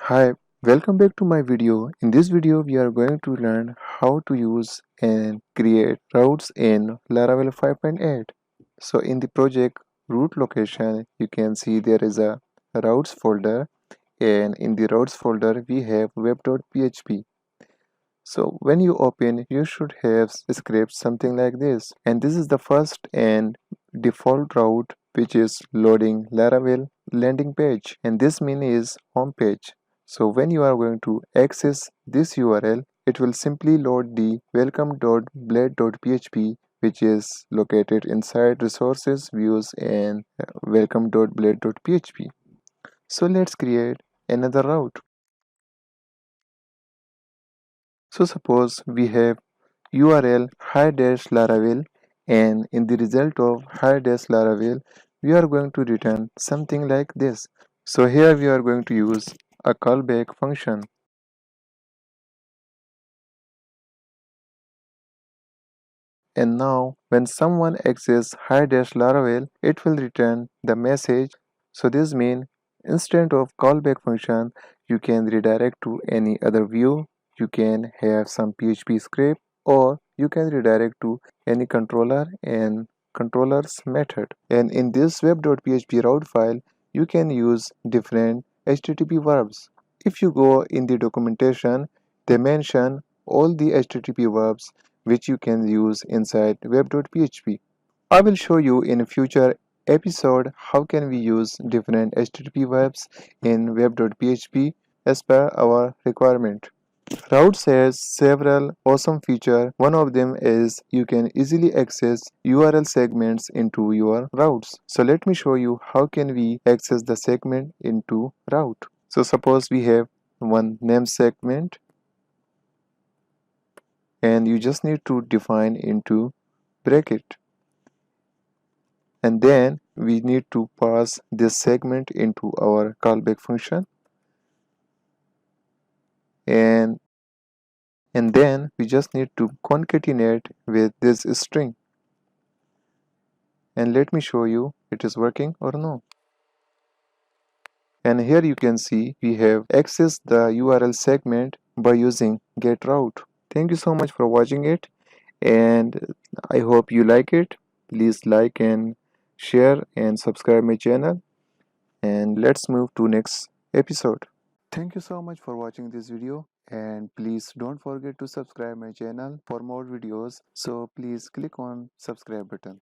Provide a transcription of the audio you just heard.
Hi, welcome back to my video. In this video, we are going to learn how to use and create routes in Laravel 5.8. So in the project root location, you can see there is a routes folder, and in the routes folder, we have web.php. So when you open, you should have script something like this. And this is the first and default route which is loading Laravel landing page. And this mean is home page. So when you are going to access this URL, it will simply load the welcome.blade.php which is located inside resources, views and welcome.blade.php. So let's create another route. So suppose we have URL hi-laravel, and in the result of hi-laravel we are going to return something like this. So here we are going to use a callback function, and now when someone accesses hi-laravel it will return the message. So this means instead of callback function you can redirect to any other view, you can have some PHP script, or you can redirect to any controller and controllers method. And in this web.php route file you can use different HTTP verbs. If you go in the documentation, they mention all the HTTP verbs which you can use inside web.php. I will show you in a future episode how can we use different HTTP verbs in web.php as per our requirement. Routes has several awesome features. One of them is you can easily access URL segments into your routes. So let me show you how can we access the segment into route. So suppose we have one name segment, and you just need to define into bracket, and then we need to pass this segment into our callback function, and then we just need to concatenate with this string. And let me show you it is working or no. And here you can see we have accessed the URL segment by using getRoute. Thank you so much for watching it, and I hope you like it. Please like and share and subscribe my channel, and let's move to next episode. Thank you so much for watching this video, and please don't forget to subscribe my channel for more videos. So please click on subscribe button.